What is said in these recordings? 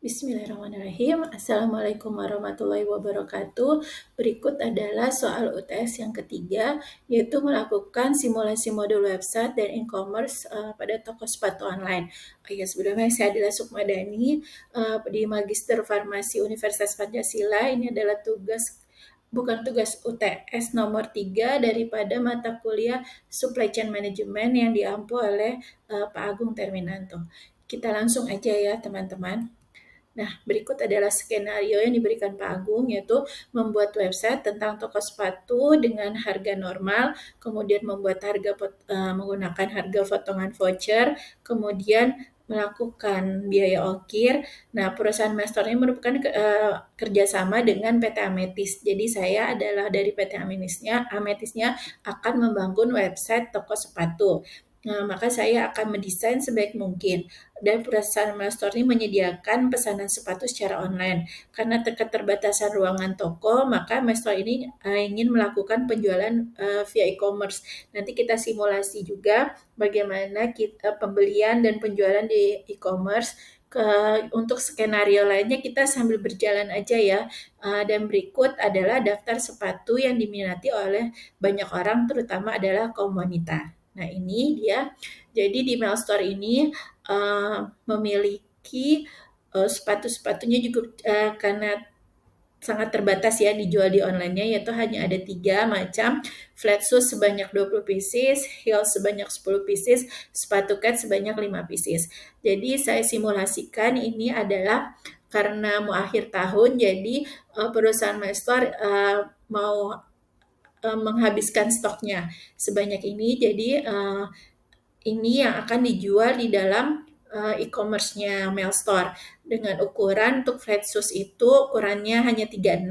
Bismillahirrahmanirrahim. Assalamualaikum warahmatullahi wabarakatuh. Berikut adalah soal UTS yang ketiga, yaitu melakukan simulasi modul website dan e-commerce pada toko sepatu online. Sebelumnya saya adalah Sukmadani di Magister Farmasi Universitas Pancasila. Ini adalah bukan tugas UTS nomor 3 daripada mata kuliah Supply Chain Management yang diampu oleh Pak Agung Terminanto. Kita langsung aja ya teman-teman. Nah, berikut adalah skenario yang diberikan Pak Agung, yaitu membuat website tentang toko sepatu dengan harga normal, kemudian membuat menggunakan harga potongan voucher, kemudian melakukan biaya ongkir. Nah, perusahaan Mestor ini merupakan kerjasama dengan PT Ametis. Jadi saya adalah dari PT Ametisnya akan membangun website toko sepatu. Nah, maka saya akan mendesain sebaik mungkin. Dan perusahaan Mestor ini menyediakan pesanan sepatu secara online. Karena keterbatasan ruangan toko, maka Mestor ini ingin melakukan penjualan via e-commerce. Nanti kita simulasi juga bagaimana kita pembelian dan penjualan di e-commerce. Untuk skenario lainnya kita sambil berjalan aja ya. Dan berikut adalah daftar sepatu yang diminati oleh banyak orang, terutama adalah kaum wanita. Nah, ini dia. Jadi di Mailstore ini memiliki sepatu-sepatunya juga karena sangat terbatas ya dijual di online-nya, yaitu hanya ada 3 macam: flat shoes sebanyak 20 pieces, heels sebanyak 10 pieces, sepatu cat sebanyak 5 pieces. Jadi saya simulasikan ini adalah karena mau akhir tahun, jadi perusahaan Mailstore mau menghabiskan stoknya sebanyak ini. Jadi ini yang akan dijual di dalam e-commerce-nya Mailstore dengan ukuran untuk flat shoes itu ukurannya hanya 36,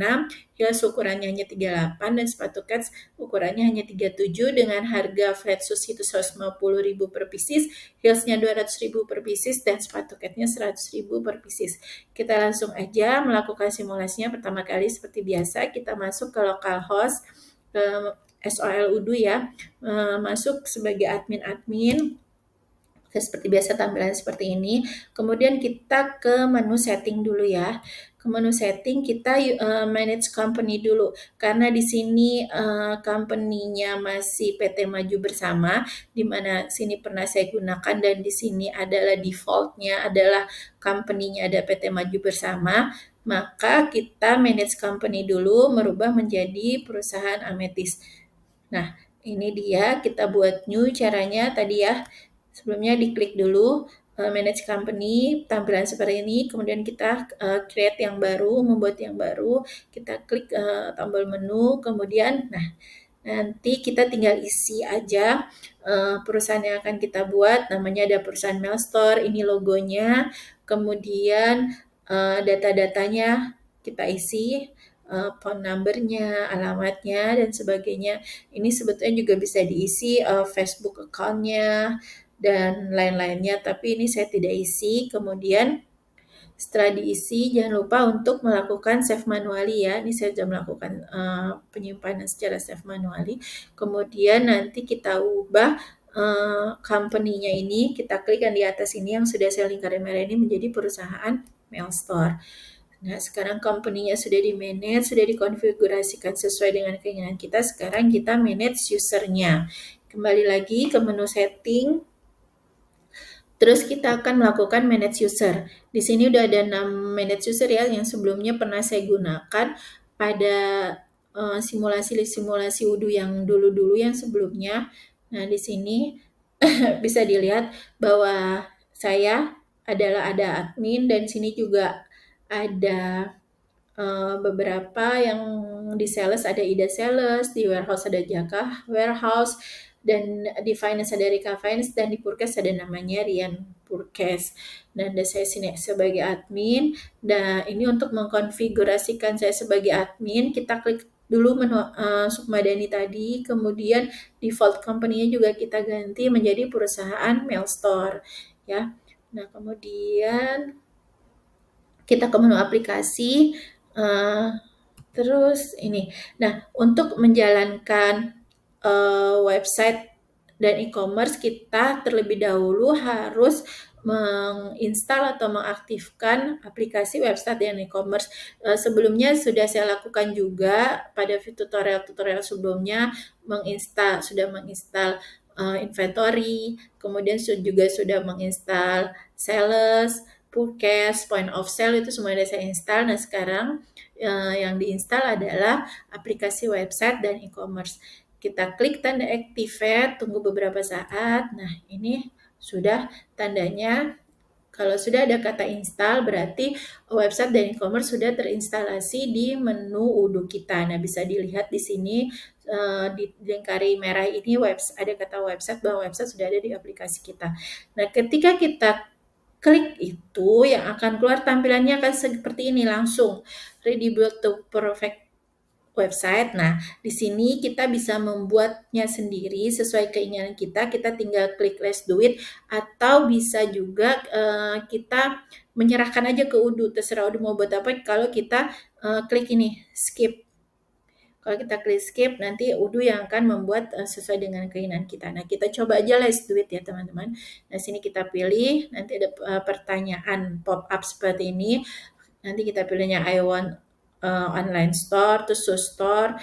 heels ukurannya hanya 38, dan sepatu kets ukurannya hanya 37 dengan harga flat shoes itu 150.000 per pieces, heelsnya 200.000 per pieces, dan sepatu ketsnya 100.000 per pieces. Kita langsung aja melakukan simulasinya. Pertama kali seperti biasa kita masuk ke localhost SOL Udu ya, masuk sebagai admin. Seperti biasa tampilan seperti ini. Kemudian kita ke menu setting dulu ya. Ke menu setting kita manage company dulu, karena di sini company-nya masih PT Maju Bersama, di mana sini pernah saya gunakan, dan di sini adalah default-nya adalah company-nya ada PT Maju Bersama. Maka kita manage company dulu, merubah menjadi perusahaan Ametis. Nah, ini dia, kita buat new caranya tadi ya. Sebelumnya diklik dulu manage company, tampilan seperti ini, kemudian kita create yang baru, membuat yang baru, kita klik tombol menu, kemudian nanti kita tinggal isi aja perusahaan yang akan kita buat. Namanya ada perusahaan Mailstore, ini logonya, kemudian data-datanya kita isi, phone number-nya, alamatnya, dan sebagainya. Ini sebetulnya juga bisa diisi Facebook account-nya dan lain-lainnya, tapi ini saya tidak isi. Kemudian setelah diisi, jangan lupa untuk melakukan save manually ya. Ini saya sudah melakukan penyimpanan secara save manually. Kemudian nanti kita ubah company-nya ini, kita klik yang di atas ini yang sudah saya lingkaran merah ini menjadi perusahaan Mailstore. Nah, sekarang company-nya sudah di-manage, sudah dikonfigurasikan sesuai dengan keinginan kita. Sekarang kita manage user-nya. Kembali lagi ke menu setting. Terus kita akan melakukan manage user. Di sini udah ada 6 manage user ya, yang sebelumnya pernah saya gunakan pada simulasi Udu yang dulu-dulu yang sebelumnya. Nah, di sini bisa dilihat bahwa saya adalah ada admin, dan di sini juga ada beberapa yang di sales ada Ida Sales, di warehouse ada Jaka Warehouse, dan di finance ada Rika Finance, dan di Purkes ada namanya Rian Purkes. Dan saya sini sebagai admin. Nah, ini untuk mengkonfigurasikan saya sebagai admin, kita klik dulu menu Sukmadani tadi, kemudian default company-nya juga kita ganti menjadi perusahaan Mailstore ya. Nah, kemudian kita ke menu aplikasi, terus ini. Nah, untuk menjalankan website dan e-commerce, kita terlebih dahulu harus menginstal atau mengaktifkan aplikasi website dan e-commerce. Sebelumnya sudah saya lakukan juga pada tutorial-tutorial sebelumnya, sudah menginstal inventory, kemudian juga sudah menginstal sales, forecast, point of sale itu semua sudah saya install. Nah sekarang yang diinstal adalah aplikasi website dan e-commerce. Kita klik tanda activate, tunggu beberapa saat. Nah ini sudah tandanya. Kalau sudah ada kata install, berarti website dan e-commerce sudah terinstalasi di menu Odoo kita. Nah, bisa dilihat di sini di lingkari merah ini ada kata website, bahwa website sudah ada di aplikasi kita. Nah, ketika kita klik itu, yang akan keluar tampilannya akan seperti ini langsung. Ready build to perfect website. Nah, di sini kita bisa membuatnya sendiri sesuai keinginan kita. Kita tinggal klik let's do it, atau bisa juga kita menyerahkan aja ke Odoo. Terserah Odoo mau buat apa. Kalau kita klik ini skip. Kalau kita klik skip, nanti Odoo yang akan membuat sesuai dengan keinginan kita. Nah, kita coba aja let's do it ya teman-teman. Nah, sini kita pilih, nanti ada pertanyaan pop up seperti ini. Nanti kita pilihnya I want online store to show store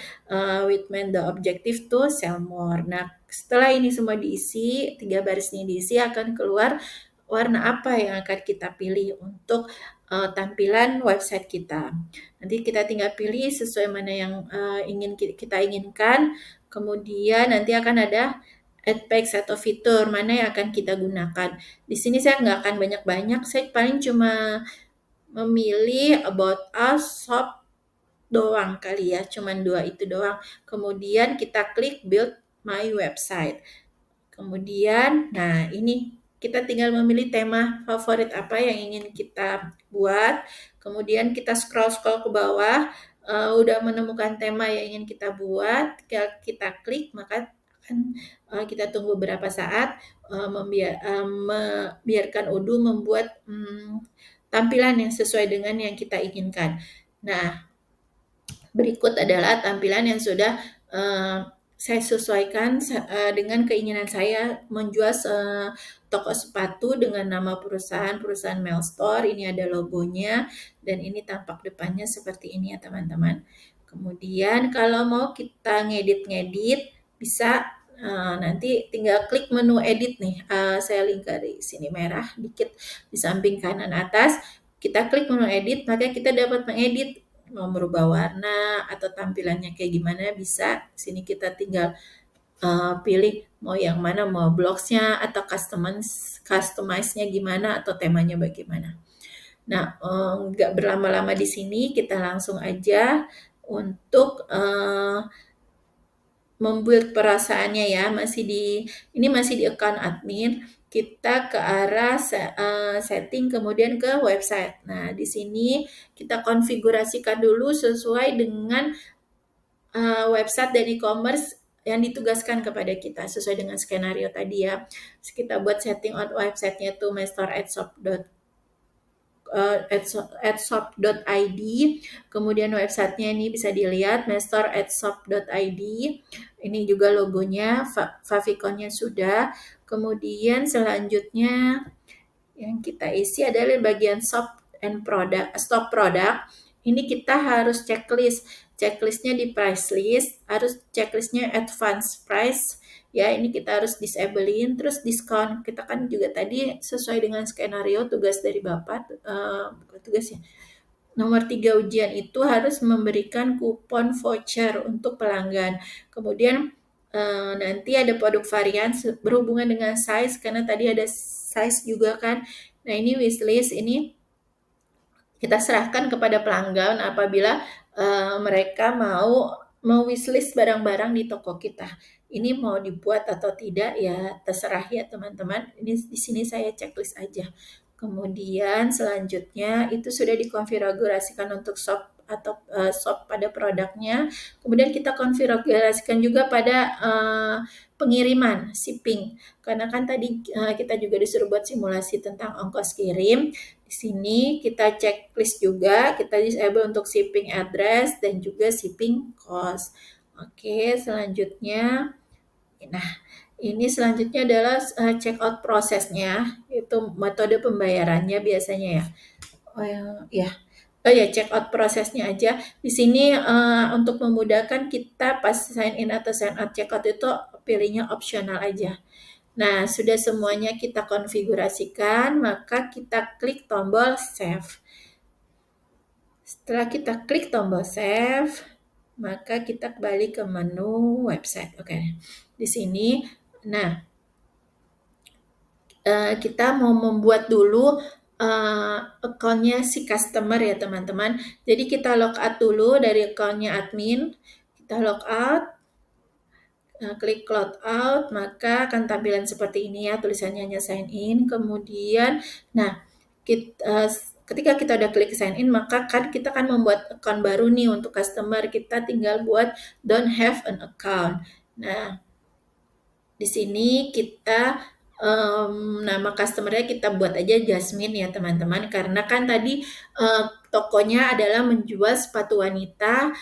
with the objective to sell more. Nah, setelah ini semua diisi, 3 baris ini diisi, akan keluar warna apa yang akan kita pilih untuk tampilan website kita. Nanti kita tinggal pilih sesuai mana yang kita inginkan. Kemudian nanti akan ada add page atau fitur mana yang akan kita gunakan. Di sini saya nggak akan banyak-banyak, saya paling cuma memilih about us, shop doang kali ya, cuman 2 itu doang. Kemudian kita klik build my website. Kemudian, nah ini kita tinggal memilih tema favorit apa yang ingin kita buat. Kemudian kita scroll ke bawah, udah menemukan tema yang ingin kita buat, kita klik, maka akan kita tunggu beberapa saat, membiarkan Odoo membuat tampilan yang sesuai dengan yang kita inginkan. Nah, berikut adalah tampilan yang sudah saya sesuaikan dengan keinginan saya menjual toko sepatu dengan nama perusahaan Mail Store. Ini ada logonya dan ini tampak depannya seperti ini ya teman-teman. Kemudian kalau mau kita ngedit bisa nanti tinggal klik menu edit nih. Saya lingkari sini merah dikit di samping kanan atas. Kita klik menu edit, maka kita dapat mengedit, mau merubah warna atau tampilannya kayak gimana bisa. Sini kita tinggal pilih mau yang mana, mau blogsnya atau customize-nya gimana atau temanya bagaimana. Nah, nggak berlama-lama di sini, kita langsung aja untuk membuild perasaannya ya. Ini masih di account admin. Kita ke arah setting, kemudian ke website. Nah, di sini kita konfigurasikan dulu sesuai dengan website dan e-commerce yang ditugaskan kepada kita sesuai dengan skenario tadi ya. Terus kita buat setting on website-nya tuh mystore@shop.id. Kemudian websitenya ini bisa dilihat mystore@shop.id. Ini juga logonya, favicon-nya sudah. Kemudian selanjutnya yang kita isi adalah bagian shop product. Ini kita harus checklistnya di price list, harus checklistnya advance price ya. Ini kita harus disablein. Terus diskon, kita kan juga tadi sesuai dengan skenario tugas dari Bapak, bukan tugas ya, nomor 3 ujian itu harus memberikan kupon voucher untuk pelanggan. Kemudian nanti ada produk varian berhubungan dengan size, karena tadi ada size juga kan. Nah ini wishlist, ini kita serahkan kepada pelanggan apabila mereka mau wishlist barang-barang di toko kita. Ini mau dibuat atau tidak ya terserah ya teman-teman. Ini di sini saya checklist aja. Kemudian selanjutnya itu sudah dikonfigurasikan untuk shop atau shop pada produknya. Kemudian kita konfigurasikan juga pada pengiriman, shipping. Karena kan tadi kita juga disuruh buat simulasi tentang ongkos kirim. Di sini kita checklist juga, kita disable untuk shipping address dan juga shipping cost. Oke, selanjutnya. Nah, Ini selanjutnya adalah check out prosesnya, itu metode pembayarannya biasanya ya. Oh ya, oh ya, check out prosesnya aja. Di sini untuk memudahkan kita pas sign in atau sign out check out itu pilihnya opsional aja. Nah, sudah semuanya kita konfigurasikan, maka kita klik tombol save. Setelah kita klik tombol save, maka kita kembali ke menu website. Oke, di sini, nah kita mau membuat dulu akunnya si customer ya teman-teman. Jadi kita logout dulu dari akunnya admin, kita logout, klik cloud out, maka akan tampilan seperti ini ya, tulisannya hanya sign in. Kemudian, nah, ketika kita udah klik sign in, maka kan kita akan membuat account baru nih untuk customer. Kita tinggal buat don't have an account. Nah, di sini kita nama customernya kita buat aja Jasmine ya teman-teman, karena kan tadi tokonya adalah menjual sepatu wanita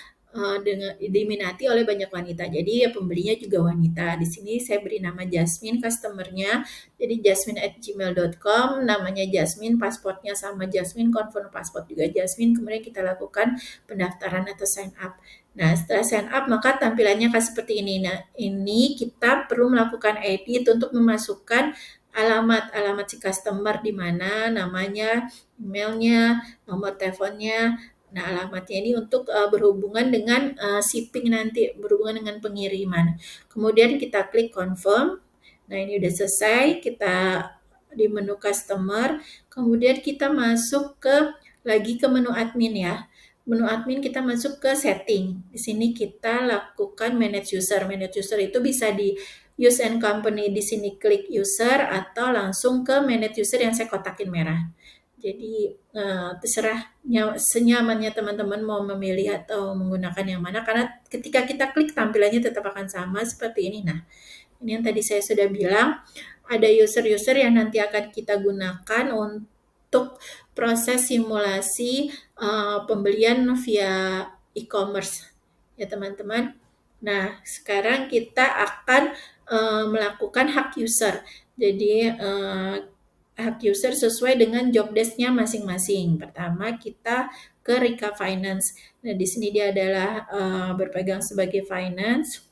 dengan diminati oleh banyak wanita. Jadi ya pembelinya juga wanita. Di sini saya beri nama Jasmine customernya. Jadi jasmine@gmail.com, namanya Jasmine, pasportnya sama Jasmine, confirm pasport juga Jasmine. Kemudian kita lakukan pendaftaran atau sign up. Nah, setelah sign up maka tampilannya akan seperti ini. Nah, ini kita perlu melakukan edit untuk memasukkan alamat si customer di mana namanya, emailnya, nomor teleponnya. Nah, alamatnya ini untuk berhubungan dengan shipping nanti, berhubungan dengan pengiriman. Kemudian kita klik confirm. Nah, ini udah selesai. Kita di menu customer. Kemudian kita masuk lagi ke menu admin ya. Menu admin kita masuk ke setting. Di sini kita lakukan manage user. Manage user itu bisa di use and company, di sini klik user atau langsung ke manage user yang saya kotakin merah. Jadi terserah senyamannya teman-teman mau memilih atau menggunakan yang mana, karena ketika kita klik tampilannya tetap akan sama seperti ini. Nah, ini yang tadi saya sudah bilang, ada user-user yang nanti akan kita gunakan untuk proses simulasi pembelian via e-commerce ya teman-teman. Nah, sekarang kita akan melakukan hak user. Jadi hak user sesuai dengan job desk-nya masing-masing. Pertama kita ke Rika Finance. Nah, di sini dia adalah berpegang sebagai finance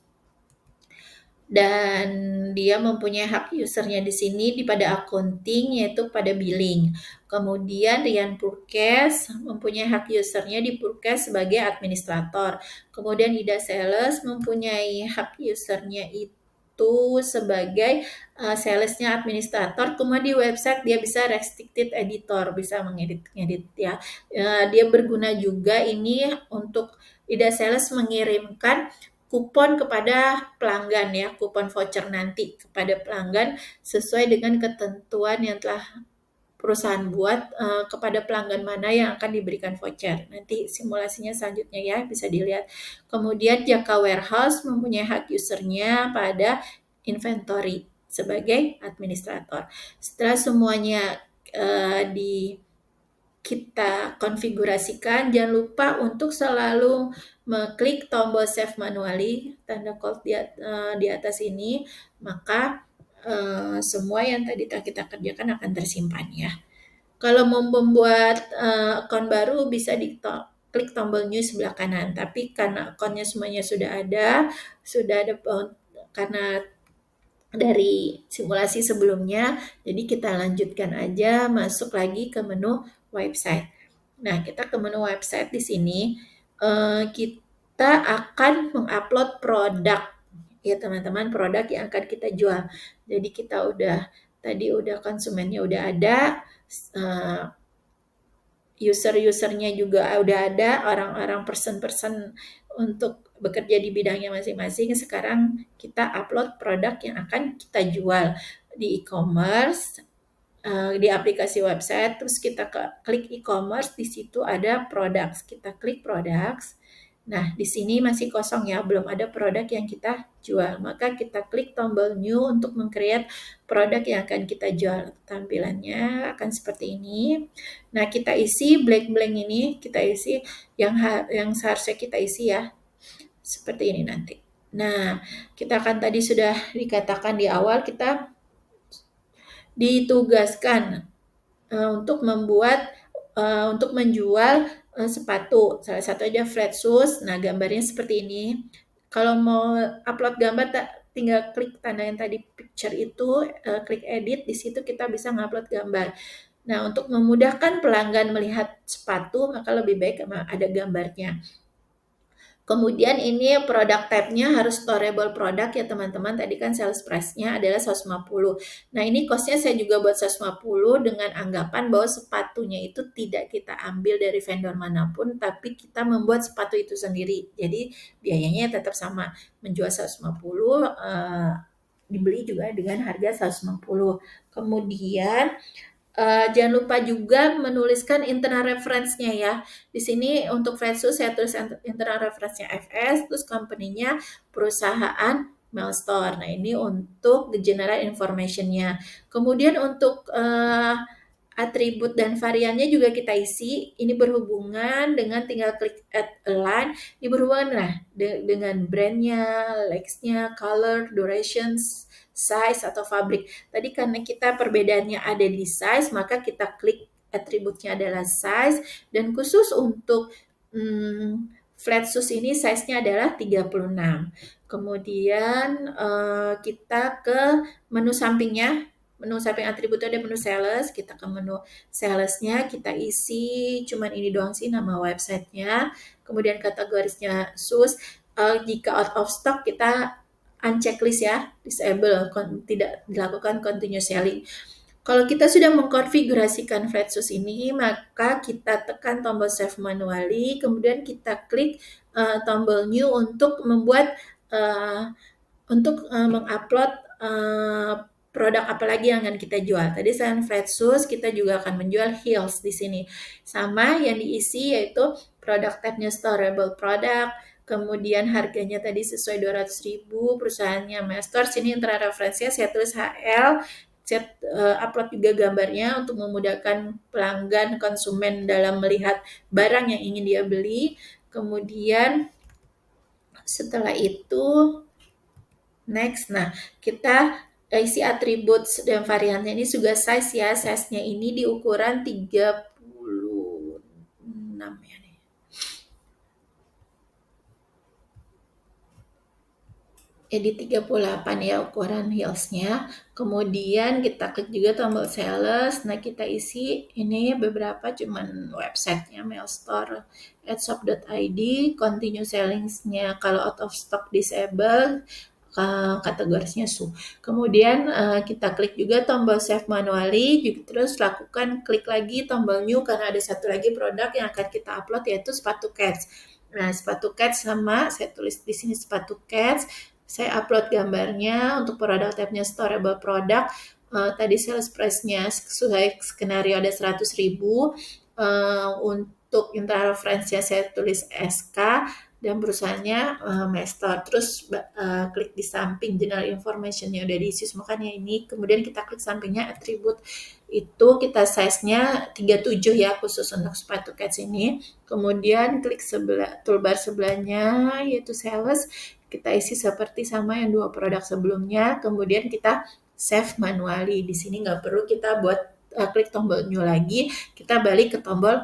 dan dia mempunyai hak usernya di sini pada accounting, yaitu pada billing. Kemudian Rian Purkes mempunyai hak usernya di Purkes sebagai administrator. Kemudian Ida Sales mempunyai hak usernya itu sebagai salesnya administrator. Kemudian di website dia bisa restricted editor, bisa mengedit ya. Dia berguna juga ini untuk Ida Sales mengirimkan kupon kepada pelanggan ya, kupon voucher nanti kepada pelanggan sesuai dengan ketentuan yang telah perusahaan buat kepada pelanggan mana yang akan diberikan voucher. Nanti simulasinya selanjutnya ya, bisa dilihat. Kemudian Jaka Warehouse mempunyai hak usernya pada inventory sebagai administrator. Setelah semuanya kita konfigurasikan, jangan lupa untuk selalu mengklik tombol save manually, tanda Ctrl di atas ini, maka semua yang tadi kita kerjakan akan tersimpan ya. Kalau mau membuat akun baru bisa klik tombol new sebelah kanan, tapi karena akunnya semuanya sudah ada karena dari simulasi sebelumnya, jadi kita lanjutkan aja, masuk lagi ke menu website. Nah, kita ke menu website di sini, kita akan mengupload produk ya teman-teman, produk yang akan kita jual. Jadi kita udah konsumennya udah ada, user-usernya juga udah ada, orang-orang person-person untuk bekerja di bidangnya masing-masing. Sekarang kita upload produk yang akan kita jual di e-commerce, di aplikasi website, terus kita klik e-commerce, di situ ada products, kita klik products. Nah, di sini masih kosong ya, belum ada produk yang kita jual. Maka kita klik tombol new untuk meng-create produk yang akan kita jual. Tampilannya akan seperti ini. Nah, kita isi blank-blank ini, kita isi yang seharusnya kita isi ya. Seperti ini nanti. Nah, kita kan tadi sudah dikatakan di awal kita ditugaskan untuk menjual sepatu. Salah satu aja flat shoes. Nah, gambarnya seperti ini. Kalau mau upload gambar, tinggal klik tanda yang tadi picture itu, klik edit. Di situ kita bisa ngupload gambar. Nah, untuk memudahkan pelanggan melihat sepatu, maka lebih baik ada gambarnya. Kemudian ini produk tab-nya harus storable product ya teman-teman. Tadi kan sales price-nya adalah 150. Nah, ini cost-nya saya juga buat 150 dengan anggapan bahwa sepatunya itu tidak kita ambil dari vendor manapun, tapi kita membuat sepatu itu sendiri. Jadi biayanya tetap sama. Menjual 150, dibeli juga dengan harga 150. Kemudian jangan lupa juga menuliskan internal reference-nya ya. Di sini untuk Fredsus saya tulis internal reference-nya FS, terus company-nya perusahaan Milestore. Nah, ini untuk general information-nya. Kemudian untuk atribut dan variannya juga kita isi. Ini berhubungan dengan tinggal klik add align. Ini berhubungan dengan brand-nya, legs-nya, color, durations, size atau fabrik. Tadi karena kita perbedaannya ada di size, maka kita klik atributnya adalah size, dan khusus untuk flat shoes ini size-nya adalah 36. Kemudian kita ke menu sampingnya. Menu samping atribut ada menu sales, kita ke menu salesnya, kita isi cuman ini doang sih nama websitenya. Kemudian kategorisnya shoes. Jika out of stock kita uncheck list ya, disable, tidak dilakukan continuous selling. Kalau kita sudah mengkonfigurasikan flat shoes ini, maka kita tekan tombol save manually, kemudian kita klik tombol new untuk membuat mengupload produk apa lagi yang akan kita jual. Tadi selain flat shoes, kita juga akan menjual heels di sini. Sama yang diisi yaitu produk tabnya storable product, kemudian harganya tadi sesuai 200.000, perusahaannya Master, sini internal referensinya saya tulis HL, saya upload juga gambarnya untuk memudahkan pelanggan konsumen dalam melihat barang yang ingin dia beli. Kemudian setelah itu next, nah kita isi atribut dan variannya ini juga size ya, size-nya ini di ukuran 36 ya nih. Di 38 ya ukuran heelsnya. Kemudian kita klik juga tombol sales. Nah, kita isi ini beberapa cuman websitenya Milestore @shop.id, continue selling-nya kalau out of stock disable, kategorinya shoe. Kemudian kita klik juga tombol save manually, terus lakukan klik lagi tombol new karena ada satu lagi produk yang akan kita upload yaitu sepatu cats. Nah, sepatu cats sama, saya tulis di sini sepatu cats. Saya upload gambarnya untuk produk tabnya storable product. Tadi sales price-nya sesuai skenario ada 100.000. Untuk internal reference-nya saya tulis SK dan perusahaannya Master. Terus klik di samping general information-nya udah diisi semuanya ini. Kemudian kita klik sampingnya atribut itu kita size-nya 37 ya khusus untuk sepatu cats ini. Kemudian klik toolbar sebelahnya yaitu sales. Kita isi seperti sama yang dua produk sebelumnya, kemudian kita save manually. Di sini nggak perlu kita buat klik tombol new lagi, kita balik ke tombol,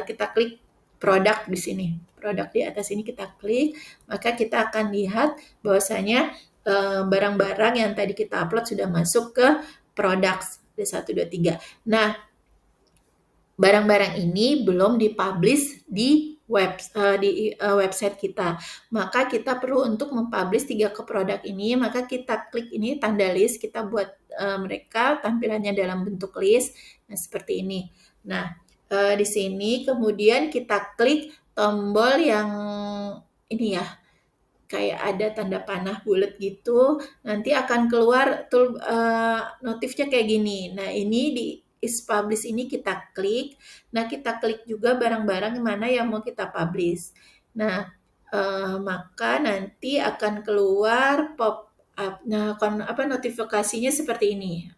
kita klik produk di sini. Produk di atas ini kita klik, maka kita akan lihat bahwasanya barang-barang yang tadi kita upload sudah masuk ke produk D1, 2, 3. Nah, barang-barang ini belum dipublish di website kita. Maka kita perlu untuk mempublish 3 produk ini, maka kita klik ini tanda list, kita buat mereka tampilannya dalam bentuk list. Nah, seperti ini. Nah, di sini kemudian kita klik tombol yang ini ya, kayak ada tanda panah bulat gitu, nanti akan keluar notifnya kayak gini. Nah, ini di is publish ini kita klik. Nah, kita klik juga barang-barang mana yang mau kita publish. Nah, maka nanti akan keluar pop up. Nah, notifikasinya seperti ini.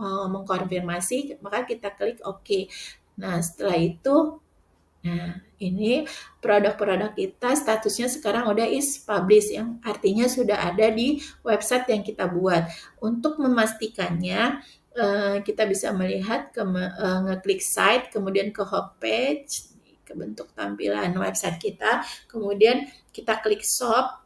Mengkonfirmasi, maka kita klik OK. Nah, setelah itu Nah, ini produk-produk kita statusnya sekarang udah is published, yang artinya sudah ada di website yang kita buat. Untuk memastikannya, kita bisa melihat ngeklik site, kemudian ke homepage, ke bentuk tampilan website kita, kemudian kita klik shop.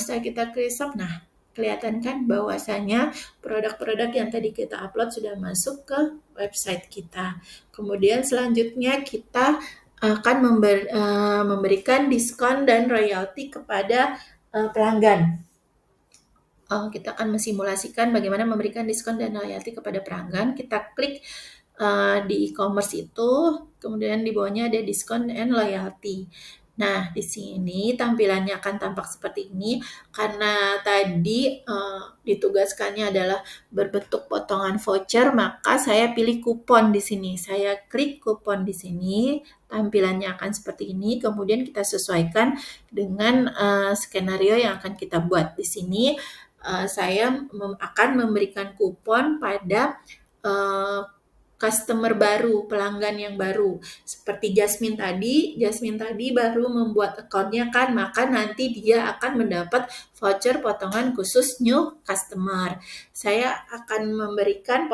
Setelah kita klik shop, nah kelihatan kan bahwasanya produk-produk yang tadi kita upload sudah masuk ke website kita. Kemudian selanjutnya kita akan memberikan diskon dan royalti kepada pelanggan. Kita akan mensimulasikan bagaimana memberikan diskon dan royalti kepada pelanggan. Kita klik di e-commerce itu, kemudian di bawahnya ada diskon and loyalty. Nah, di sini tampilannya akan tampak seperti ini karena tadi ditugaskannya adalah berbentuk potongan voucher, maka saya pilih kupon di sini. Saya klik kupon di sini, tampilannya akan seperti ini. Kemudian kita sesuaikan dengan skenario yang akan kita buat. Di sini saya akan memberikan kupon pada customer baru, pelanggan yang baru. Seperti Jasmine tadi baru membuat account-nya kan, maka nanti dia akan mendapat voucher potongan khusus new customer. Saya akan memberikan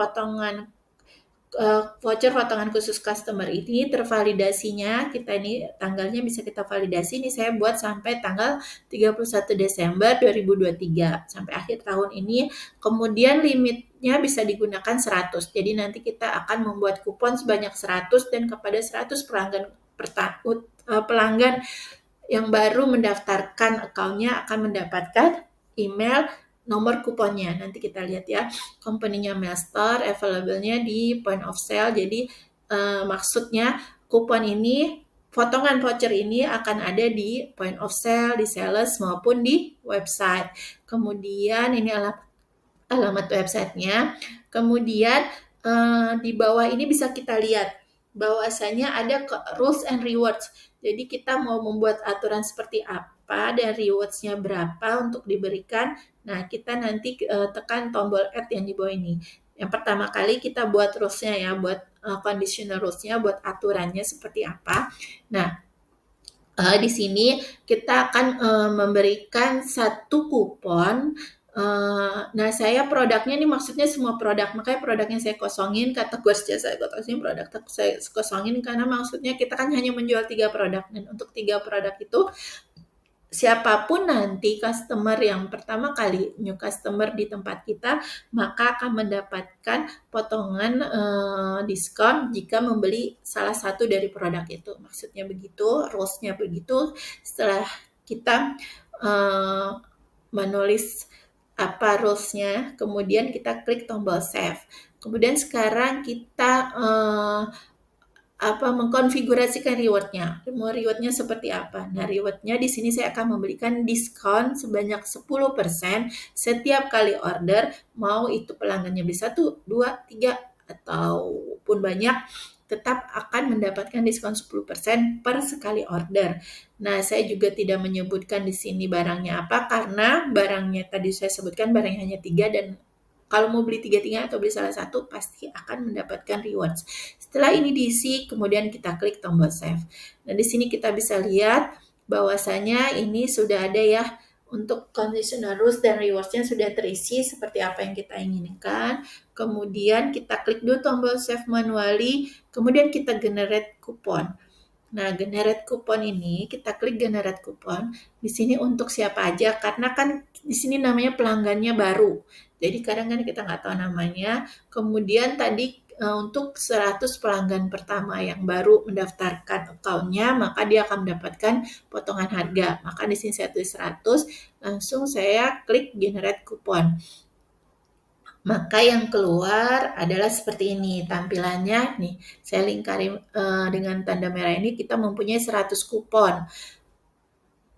voucher potongan khusus customer ini tervalidasinya, kita ini tanggalnya bisa kita validasi, ini saya buat sampai tanggal 31 Desember 2023, sampai akhir tahun ini. Kemudian limitnya bisa digunakan 100, jadi nanti kita akan membuat kupon sebanyak 100 dan kepada 100 pelanggan yang baru mendaftarkan account-nya akan mendapatkan email nomor kuponnya. Nanti kita lihat ya, company-nya Mailstore, available-nya di point of sale. Jadi maksudnya kupon ini, potongan voucher ini akan ada di point of sale, di sales maupun di website. Kemudian ini alamat websitenya. Kemudian di bawah ini bisa kita lihat bahwasanya ada rules and rewards. Jadi kita mau membuat aturan seperti apa dan rewards-nya berapa untuk diberikan. Nah, kita nanti tekan tombol add yang di bawah ini. Yang pertama kali kita buat rules-nya ya, buat conditional rules-nya, buat aturannya seperti apa. Nah, di sini kita akan memberikan satu kupon. Nah, saya produknya ini maksudnya semua produk, makanya produknya saya kosongin, kategori saya kosongin, produk saya kosongin karena maksudnya kita kan hanya menjual 3 produk, dan untuk 3 produk itu siapapun nanti customer yang pertama kali new customer di tempat kita, maka akan mendapatkan potongan diskon jika membeli salah satu dari produk itu. Maksudnya begitu, rules-nya begitu. Setelah kita menulis apa rules-nya, kemudian kita klik tombol save. Kemudian sekarang kita mengkonfigurasikan reward-nya. Mau reward-nya seperti apa? Nah, reward-nya di sini saya akan memberikan diskon sebanyak 10% setiap kali order, mau itu pelanggannya beli 1, 2, 3, ataupun banyak, tetap akan mendapatkan diskon 10% per sekali order. Nah, saya juga tidak menyebutkan di sini barangnya apa, karena barangnya tadi saya sebutkan barangnya hanya 3, dan kalau mau beli 3-3 atau beli salah satu, pasti akan mendapatkan rewards. Setelah ini diisi, kemudian kita klik tombol save. Nah, di sini kita bisa lihat bahwasanya ini sudah ada ya, untuk conditional rules dan rewards-nya sudah terisi seperti apa yang kita inginkan. Kemudian kita klik dulu tombol save manually, kemudian kita generate kupon. Nah, generate kupon ini, kita klik generate kupon. Di sini untuk siapa aja, karena kan di sini namanya pelanggannya baru. Jadi kadang kan kita nggak tahu namanya. Kemudian tadi untuk 100 pelanggan pertama yang baru mendaftarkan account-nya, maka dia akan mendapatkan potongan harga. Maka di sini saya tulis 100, langsung saya klik generate kupon. Maka yang keluar adalah seperti ini tampilannya nih. Saya lingkari dengan tanda merah ini, kita mempunyai 100 kupon.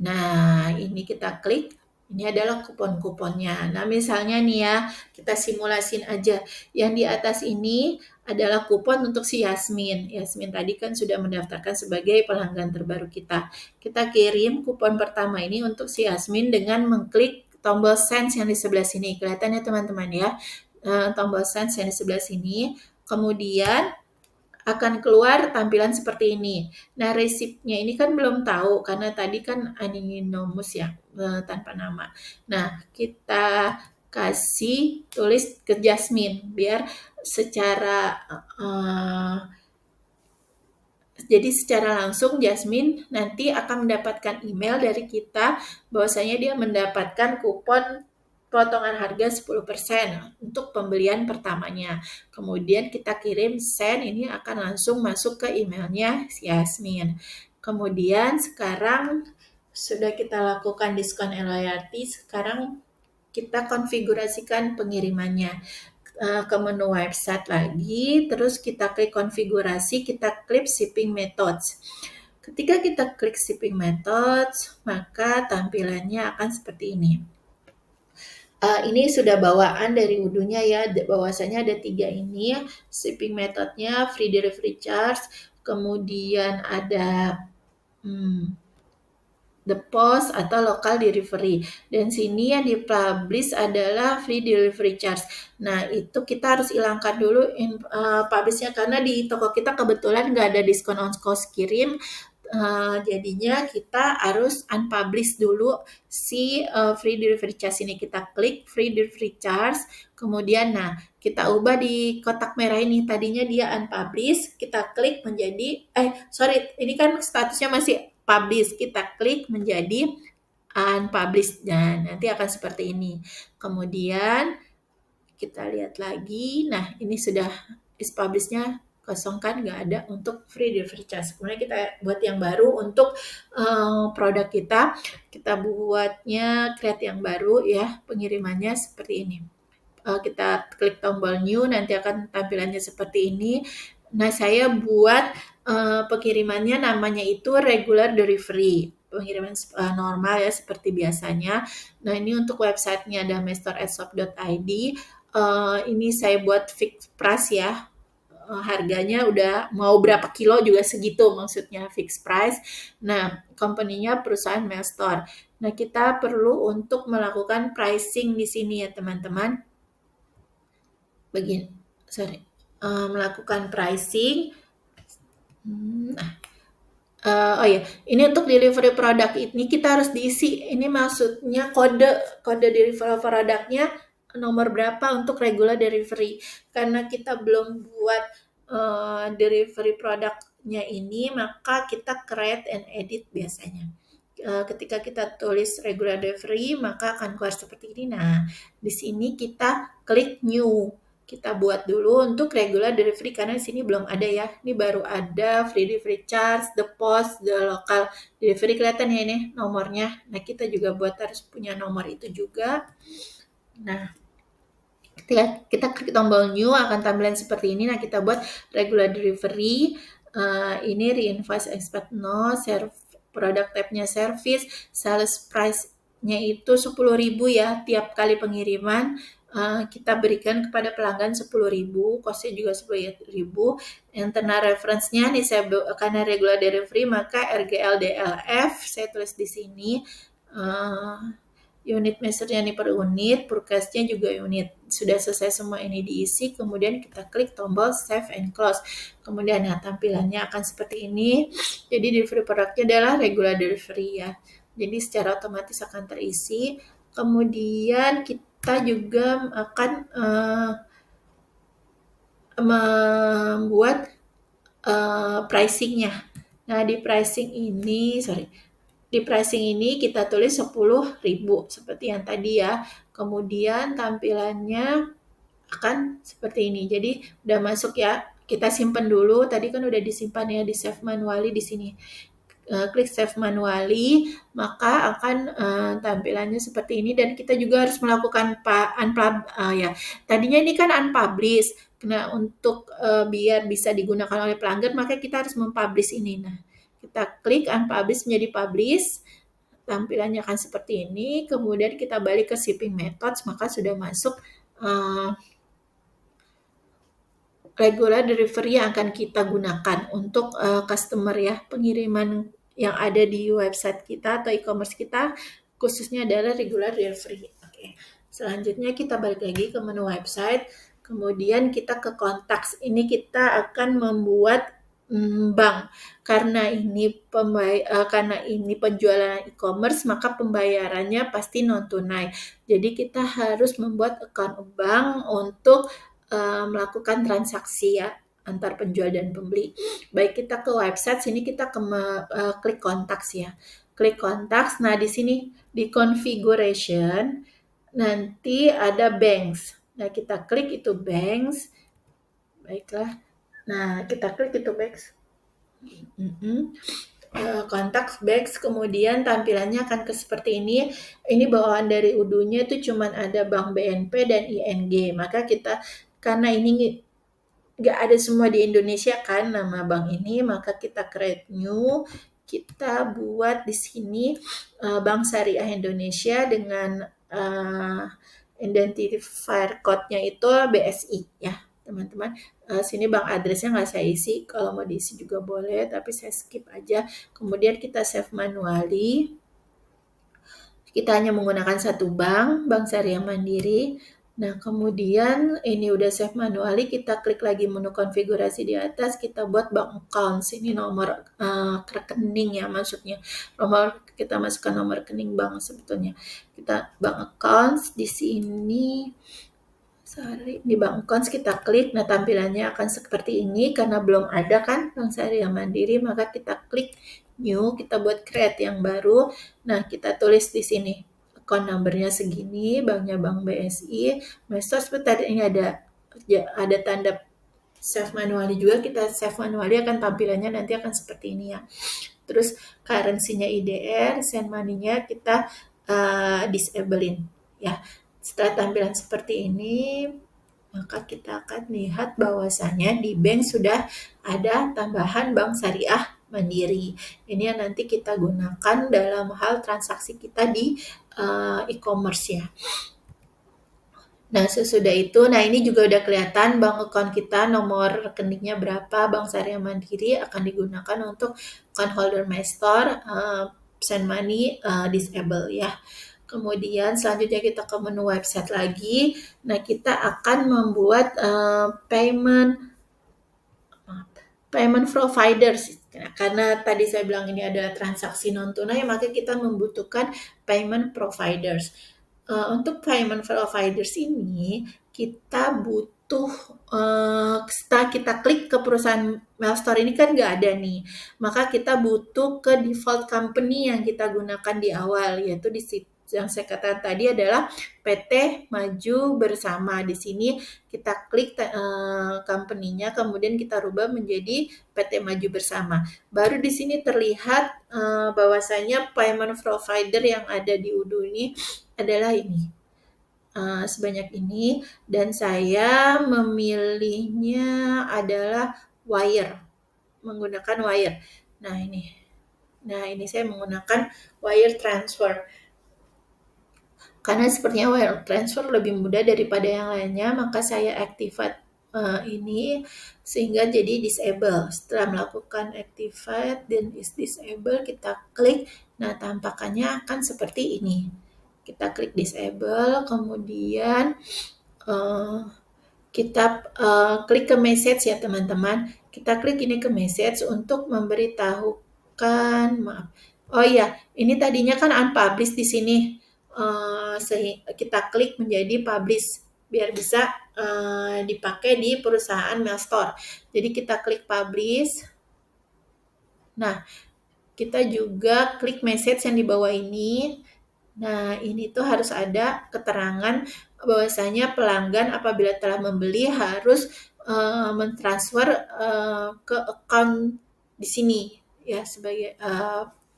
Nah, ini kita klik. Ini adalah kupon-kuponnya. Nah, misalnya nih ya, kita simulasin aja. Yang di atas ini adalah kupon untuk si Yasmin. Yasmin tadi kan sudah mendaftarkan sebagai pelanggan terbaru kita. Kita kirim kupon pertama ini untuk si Yasmin dengan mengklik tombol send yang di sebelah sini. Kelihatan ya teman-teman ya, tombol send yang di sebelah sini. Kemudian akan keluar tampilan seperti ini. Nah, resipnya ini kan belum tahu karena tadi kan anonymous ya, tanpa nama. Nah, kita kasih tulis ke Jasmine biar secara jadi secara langsung Jasmine nanti akan mendapatkan email dari kita bahwasanya dia mendapatkan kupon potongan harga 10% untuk pembelian pertamanya. Kemudian kita kirim send, ini akan langsung masuk ke emailnya si Yasmin. Kemudian sekarang sudah kita lakukan diskon loyalty, sekarang kita konfigurasikan pengirimannya. Ke menu website lagi, terus kita klik konfigurasi, kita klik shipping methods. Ketika kita klik shipping methods, maka tampilannya akan seperti ini. Ini sudah bawaan dari Udunya ya, bahwasanya ada 3 ini, shipping methodnya, free delivery charge, kemudian ada the post atau local delivery. Dan sini yang dipublish adalah free delivery charge. Nah, itu kita harus hilangkan dulu publishnya karena di toko kita kebetulan nggak ada diskon ongkos kirim. Jadinya kita harus unpublish dulu si free delivery charge ini. Kita klik free delivery charge, kemudian kita ubah di kotak merah ini. Tadinya dia unpublish, kita klik menjadi ini kan statusnya masih publish, kita klik menjadi unpublished dan nanti akan seperti ini. Kemudian kita lihat lagi, nah ini sudah is publish-nya kosong kan, nggak ada untuk free delivery charge. Kemudian kita buat yang baru untuk produk kita buatnya create yang baru ya, pengirimannya seperti ini. Kita klik tombol new, nanti akan tampilannya seperti ini. Nah, saya buat pengirimannya namanya itu regular delivery, pengiriman normal ya seperti biasanya. Nah, ini untuk websitenya damestore@shop.id. Ini saya buat fixed price ya. Harganya udah mau berapa kilo juga segitu, maksudnya fixed price. Nah, company-nya perusahaan Mailstore. Nah, kita perlu untuk melakukan pricing di sini ya teman-teman. Melakukan pricing. Ini untuk delivery produk ini kita harus diisi. Ini maksudnya kode delivery produknya nomor berapa untuk regular delivery. Karena kita belum buat delivery produknya ini, maka kita create and edit biasanya. Ketika kita tulis regular delivery, maka akan keluar seperti ini. Nah, di sini kita klik new. Kita buat dulu untuk regular delivery karena di sini belum ada ya. Ini baru ada free delivery charge, the post, the local delivery, kelihatan ya ini nomornya. Nah, kita juga harus punya nomor itu juga. Nah, kita klik tombol new akan tampilan seperti ini. Nah, kita buat regular delivery. Ini reinvoice expect no, product tab-nya service, sales price-nya itu 10.000 ya tiap kali pengiriman. Kita berikan kepada pelanggan 10.000, cost-nya juga 10.000. Internal reference-nya nih saya karena regular delivery maka RGLDLF saya tulis di sini. Unit measure-nya nih per unit, forecast-nya juga unit. Sudah selesai semua ini diisi, kemudian kita klik tombol save and close. Kemudian tampilannya akan seperti ini. Jadi delivery produknya adalah regular delivery ya. Jadi secara otomatis akan terisi. Kemudian kita juga akan membuat pricing-nya. Nah, di pricing ini kita tulis 10.000 seperti yang tadi ya. Kemudian tampilannya akan seperti ini. Jadi udah masuk ya. Kita simpan dulu. Tadi kan udah disimpan ya, di save manually di sini. Klik save manually, maka akan tampilannya seperti ini dan kita juga harus melakukan tadinya ini kan unpublish. Nah, untuk biar bisa digunakan oleh pelanggan, maka kita harus mempublish ini. Nah, kita klik unpublish menjadi publish. Tampilannya akan seperti ini. Kemudian kita balik ke shipping methods, maka sudah masuk regular delivery yang akan kita gunakan untuk customer ya, pengiriman yang ada di website kita atau e-commerce kita khususnya adalah regular delivery. Oke. Selanjutnya kita balik lagi ke menu website. Kemudian kita ke kontaks. Ini kita akan membuat bank. Karena ini penjualan e-commerce, maka pembayarannya pasti non tunai. Jadi kita harus membuat account bank untuk melakukan transaksi ya antar penjual dan pembeli. Baik, kita ke website, sini kita klik kontaks ya. Klik kontaks. Nah, di sini di configuration nanti ada banks. Nah, kita klik itu banks. Baiklah. Nah, kita klik itu banks. Kontak banks, kemudian tampilannya akan seperti ini. Ini bawaan dari UDU-nya itu cuman ada Bank BNP dan ING. Maka kita, karena ini nggak ada semua di Indonesia kan nama bank ini, maka kita create new. Kita buat di sini Bank Syariah Indonesia dengan identifier code-nya itu BSI ya teman-teman. Sini bank address-nya nggak saya isi, kalau mau diisi juga boleh, tapi saya skip aja. Kemudian kita save manually. Kita hanya menggunakan satu Bank Syariah Mandiri. Nah, kemudian ini udah save manually, kita klik lagi menu konfigurasi di atas, kita buat bank accounts. Ini nomor rekening ya maksudnya. Kita masukkan nomor rekening bank sebetulnya. Kita bank accounts di sini. Di bank accounts kita klik, nah tampilannya akan seperti ini karena belum ada kan Bank Syariah Mandiri, maka kita klik new, kita buat create yang baru. Nah, kita tulis di sini account number-nya segini, banknya Bank BSI. Mestos tadi ini ada tanda save manually juga, kita save manually akan tampilannya nanti akan seperti ini ya. Terus currency-nya IDR, send money-nya kita disablein ya. Setelah tampilan seperti ini, maka kita akan lihat bahwasanya di bank sudah ada tambahan Bank Syariah Mandiri. Ini yang nanti kita gunakan dalam hal transaksi kita di e-commerce ya. Nah, sesudah itu, nah ini juga udah kelihatan bank account kita, nomor rekeningnya berapa, Bank Syariah Mandiri akan digunakan untuk account holder my store, send money, disable ya. Kemudian selanjutnya kita ke menu website lagi. Nah, kita akan membuat payment providers. Nah, karena tadi saya bilang ini adalah transaksi non tunai, maka kita membutuhkan payment providers. Untuk payment providers ini kita butuh setelah kita klik ke perusahaan Mailstore ini kan nggak ada nih, maka kita butuh ke default company yang kita gunakan di awal, yaitu di situ yang saya katakan tadi adalah PT Maju Bersama. Di sini kita klik company-nya, kemudian kita rubah menjadi PT Maju Bersama. Baru di sini terlihat bahwasanya payment provider yang ada di UDU ini adalah ini. Sebanyak ini, dan saya memilihnya adalah wire, menggunakan wire. Nah ini saya menggunakan wire transfer. Karena sepertinya wire transfer lebih mudah daripada yang lainnya, maka saya activate ini sehingga jadi disable. Setelah melakukan activate dan disable, kita klik. Nah, tampakannya akan seperti ini. Kita klik disable, kemudian kita klik ke message ya teman-teman. Kita klik ini ke message untuk memberitahukan, maaf. Oh iya, ini tadinya kan unpublished di sini. Kita klik menjadi publish biar bisa dipakai di perusahaan Mailstore. Jadi kita klik publish. Nah, kita juga klik message yang di bawah ini. Nah, ini tuh harus ada keterangan bahwasanya pelanggan apabila telah membeli harus mentransfer ke account di sini ya, sebagai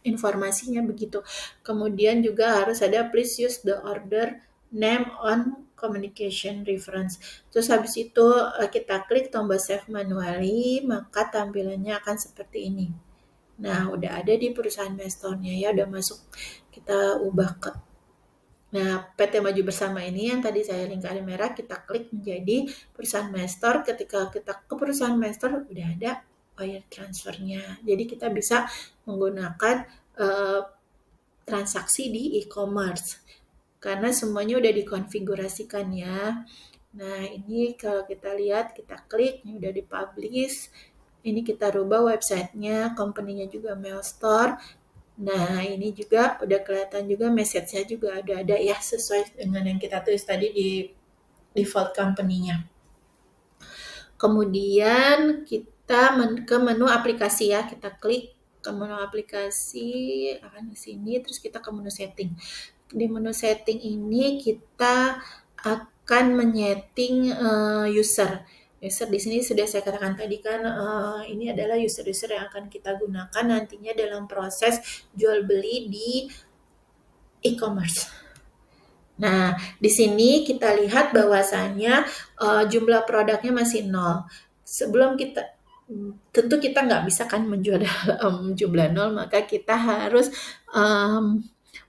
informasinya begitu. Kemudian juga harus ada please use the order name on communication reference. Terus habis itu kita klik tombol save manually, maka tampilannya akan seperti ini. Nah, udah ada di perusahaan Mailstore-nya ya, udah masuk. Kita ubah ke PT Maju Bersama ini yang tadi saya lingkarin merah, kita klik menjadi perusahaan Mailstore. Ketika kita ke perusahaan Mailstore, udah ada wire transfernya. Jadi kita bisa menggunakan transaksi di e-commerce karena semuanya udah dikonfigurasikan ya. Nah, ini kalau kita lihat, kita klik, ini udah dipublish. Ini kita rubah websitenya, company-nya juga Mailstore. Nah, ini juga udah kelihatan juga message-nya juga ada ya sesuai dengan yang kita tulis tadi di default company-nya. Kemudian kita ke menu aplikasi ya, kita klik ke menu aplikasi, akan di sini, terus kita ke menu setting. Di menu setting ini kita akan menyeting user. User di sini sudah saya katakan tadi kan ini adalah user-user yang akan kita gunakan nantinya dalam proses jual beli di e-commerce. Nah, di sini kita lihat bahwasanya jumlah produknya masih nol. Sebelum kita tentu kita nggak bisa kan menjual dalam jumlah nol, maka kita harus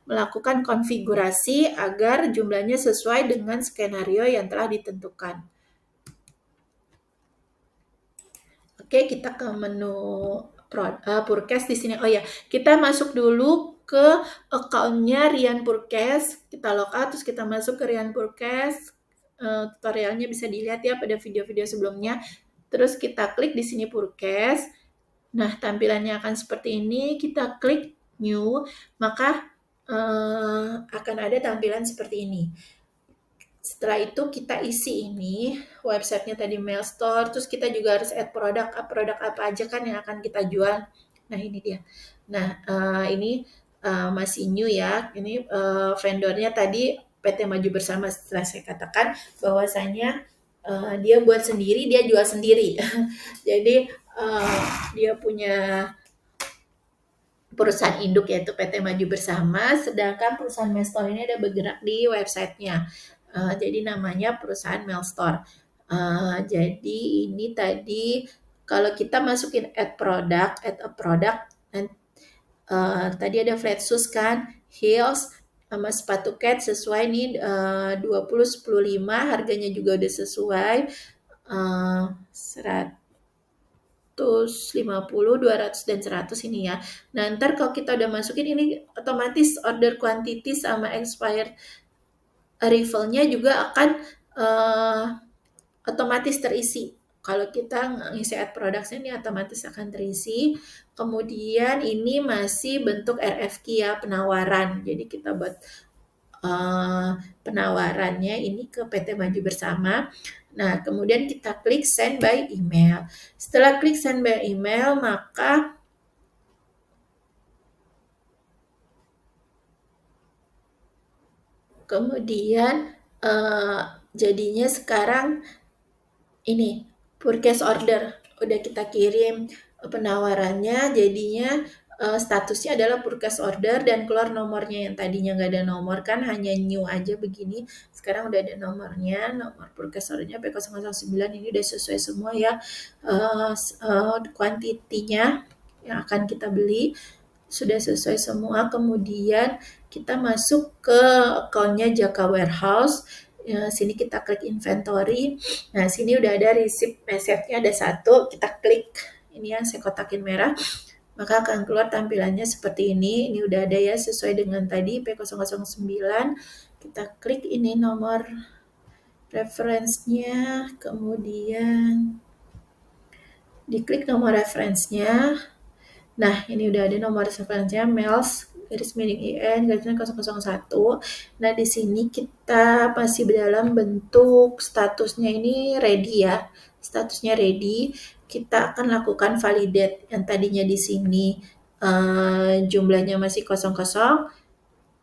melakukan konfigurasi agar jumlahnya sesuai dengan skenario yang telah ditentukan. Oke, kita ke menu Purkes di sini. Oh ya, kita masuk dulu ke account-nya Rian Purkes. Kita log out, terus kita masuk ke Rian Purkes. Tutorialnya bisa dilihat ya pada video-video sebelumnya. Terus kita klik di sini Purkes. Nah, tampilannya akan seperti ini. Kita klik New, maka akan ada tampilan seperti ini. Setelah itu kita isi ini websitenya tadi Mailstore, terus kita juga harus add produk apa aja kan yang akan kita jual. Nah ini dia. Nah ini masih new ya. Ini vendornya tadi PT Maju Bersama, setelah saya katakan bahwasanya dia buat sendiri, dia jual sendiri. Jadi dia punya perusahaan induk yaitu PT Maju Bersama, sedangkan perusahaan Mailstore ini ada bergerak di websitenya. Jadi namanya perusahaan Mailstore. Jadi ini tadi kalau kita masukin add a product, tadi ada flat shoes kan, heels, sama sepatu cat sesuai nih 20, 10, 5, harganya juga udah sesuai 150, 200, dan 100 ini ya. Nah, ntar kalau kita udah masukin ini otomatis order quantity sama expired arrival-nya juga akan otomatis terisi. Kalau kita ngisi add products ini otomatis akan terisi. Kemudian ini masih bentuk RFQ ya, penawaran. Jadi kita buat penawarannya ini ke PT Maju Bersama. Nah, kemudian kita klik send by email. Setelah klik send by email, maka kemudian jadinya sekarang ini purchase order udah kita kirim penawarannya, jadinya statusnya adalah purchase order dan keluar nomornya. Yang tadinya nggak ada nomor kan, hanya new aja begini, sekarang udah ada nomornya, nomor purchase ordernya P009. Ini udah sesuai semua ya kuantitinya yang akan kita beli, sudah sesuai semua. Kemudian kita masuk ke account-nya Jaka Warehouse. Sini kita klik inventory. Nah, sini udah ada receipt message-nya ada satu. Kita klik ini yang saya kotakin merah. Maka akan keluar tampilannya seperti ini. Ini udah ada ya sesuai dengan tadi P009. Kita klik ini nomor reference-nya. Kemudian diklik nomor reference-nya. Nah, ini udah ada nomor referensinya Mels garis miring IN garis miring 001. Nah, di sini kita masih dalam bentuk statusnya ini ready ya. Statusnya ready. Kita akan lakukan validate. Yang tadinya di sini jumlahnya masih kosong-kosong.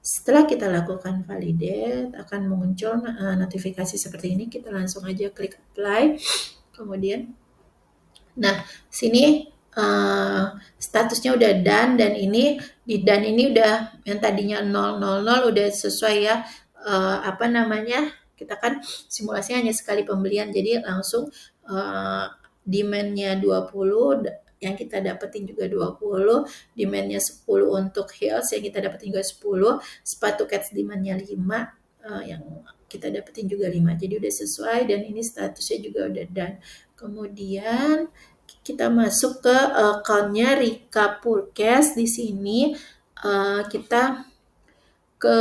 Setelah kita lakukan validate, akan muncul notifikasi seperti ini. Kita langsung aja klik apply. Kemudian, nah, sini statusnya udah done, dan ini di done ini udah yang tadinya 000 udah sesuai ya. Apa namanya, kita kan simulasinya hanya sekali pembelian, jadi langsung demand-nya 20, yang kita dapetin juga 20, demand-nya 10 untuk heels, yang kita dapetin juga 10, sepatu cats demand-nya 5, yang kita dapetin juga 5. Jadi udah sesuai, dan ini statusnya juga udah done. Kemudian kita masuk ke account-nya Rika Purkes. Di sini kita ke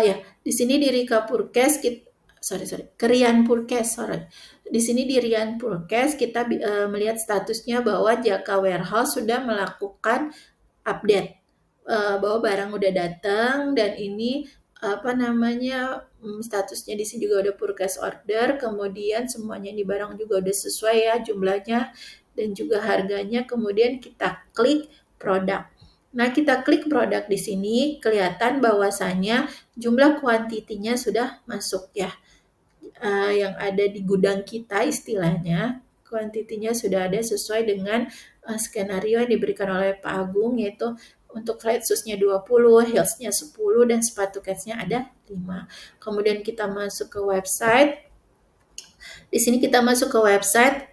Ya, di sini di Rika Purkes ke Rian Purkes, sorry. Di sini di Rian Purkes kita melihat statusnya bahwa Jaka Warehouse sudah melakukan update bahwa barang udah datang dan ini apa namanya statusnya di sini juga udah purchase order, kemudian semuanya di barang juga udah sesuai ya jumlahnya dan juga harganya, kemudian kita klik produk. Nah, kita klik produk di sini kelihatan bahwasannya jumlah kuantitinya sudah masuk ya. Yang ada di gudang kita istilahnya, kuantitinya sudah ada sesuai dengan skenario yang diberikan oleh Pak Agung, yaitu untuk flat shoes-nya 20, heels-nya 10, dan sepatu kets-nya ada 5. Kemudian kita masuk ke website. Di sini kita masuk ke website,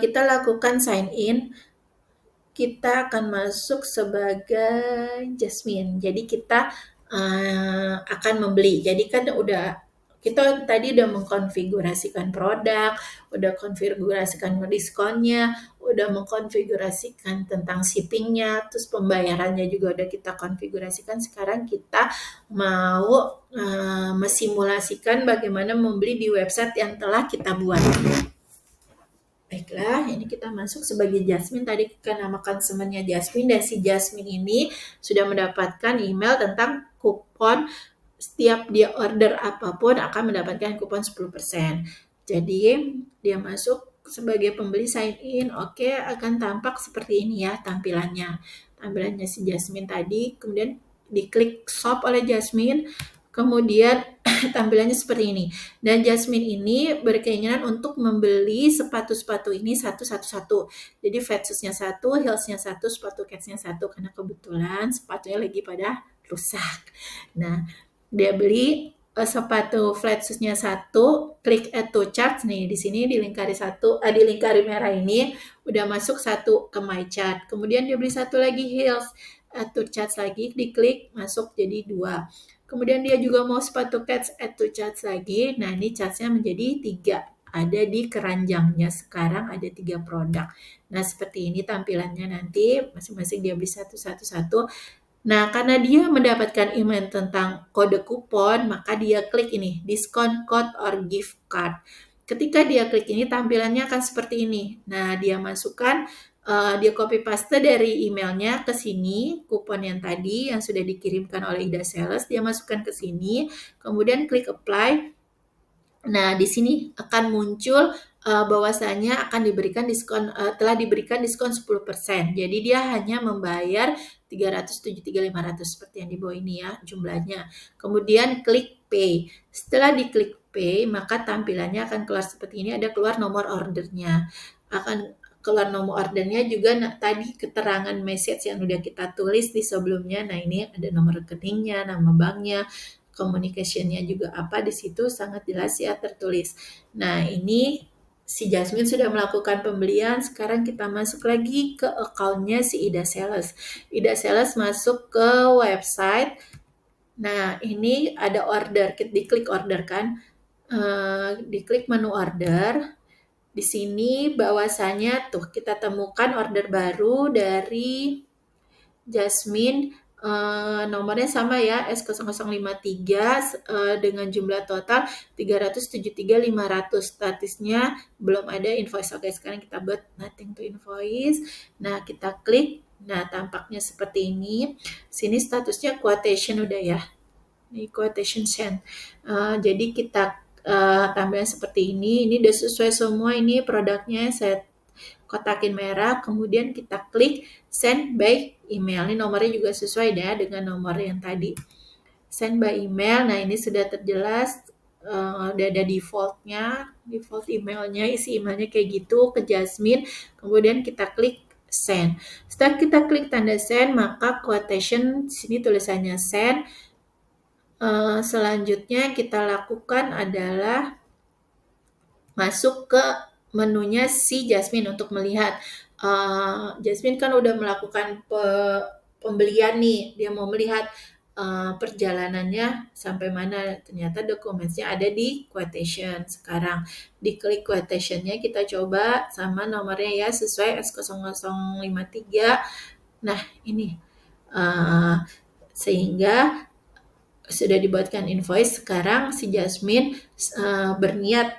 kita lakukan sign in. Kita akan masuk sebagai Jasmine. Jadi kita akan membeli. Jadi kan kita tadi udah mengkonfigurasikan produk, udah konfigurasikan diskonnya, udah mengkonfigurasikan tentang shippingnya, terus pembayarannya juga udah kita konfigurasikan. Sekarang kita mau mesimulasikan bagaimana membeli di website yang telah kita buat. Baiklah, ini kita masuk sebagai Jasmine. Tadi kita namakan semennya Jasmine, dan si Jasmine ini sudah mendapatkan email tentang kupon. Setiap dia order apapun akan mendapatkan kupon 10%. Jadi dia masuk sebagai pembeli, sign in, oke, akan tampak seperti ini ya tampilannya. Tampilannya si Jasmine tadi, kemudian diklik shop oleh Jasmine, kemudian tampilannya seperti ini. Dan Jasmine ini berkeinginan untuk membeli sepatu-sepatu ini satu-satu. Jadi flat shoes-nya satu, heels-nya satu, sepatu kets-nya satu, karena kebetulan sepatunya lagi pada rusak. Nah, dia beli sepatu flat shoes-nya satu, klik add to chart nih, di sini dilingkari di lingkari merah ini udah masuk satu ke my chart. Kemudian dia beli satu lagi heels, add to chart lagi, diklik masuk jadi 2. Kemudian dia juga mau sepatu kets, add to chart lagi. Nah, ini chartnya menjadi 3. Ada di keranjangnya sekarang ada 3 produk. Nah, seperti ini tampilannya nanti masing-masing dia beli satu-satu. Nah, karena dia mendapatkan email tentang kode kupon, maka dia klik ini, discount code or gift card. Ketika dia klik ini, tampilannya akan seperti ini. Nah, dia masukkan, dia copy paste dari emailnya ke sini, kupon yang tadi yang sudah dikirimkan oleh Ida Sales, dia masukkan ke sini, kemudian klik apply. Nah, di sini akan muncul bahwasanya akan diberikan diskon, telah diberikan diskon 10%. Jadi dia hanya membayar 373.500 seperti yang di bawah ini ya jumlahnya. Kemudian klik pay. Setelah diklik pay, maka tampilannya akan keluar seperti ini, ada keluar nomor ordernya. Akan keluar nomor ordernya juga tadi keterangan message yang udah kita tulis di sebelumnya. Nah, ini ada nomor rekeningnya, nama banknya, communication-nya juga apa di situ sangat jelas ya tertulis. Nah, ini si Jasmine sudah melakukan pembelian. Sekarang kita masuk lagi ke account-nya si Ida Sales. Ida Sales masuk ke website. Nah, ini ada order, diklik order kan. Diklik menu order. Di sini bahwasanya tuh kita temukan order baru dari Jasmine, nomornya sama ya, S0053 dengan jumlah total 373.500. Statusnya belum ada invoice. Oke, sekarang kita buat nothing to invoice. Nah, kita klik. Nah, tampaknya seperti ini. Sini statusnya quotation udah ya. Ini quotation send. Jadi kita tampilan seperti ini. Ini udah sesuai semua, ini produknya saya kotakin merah, kemudian kita klik send by email. Ini nomornya juga sesuai ya dengan nomor yang tadi. Send by email, nah ini sudah terjelas, udah ada default-nya, default emailnya, isi emailnya kayak gitu ke Jasmine, kemudian kita klik send. Setelah kita klik tanda send, maka quotation, sini tulisannya send. Selanjutnya kita lakukan adalah masuk ke menunya si Jasmine untuk melihat. Jasmine kan udah melakukan pembelian nih, dia mau melihat perjalanannya sampai mana. Ternyata dokumennya ada di quotation. Sekarang diklik quotationnya, kita coba sama nomornya ya, sesuai S0053. Nah, ini sehingga sudah dibuatkan invoice. Sekarang si Jasmine berniat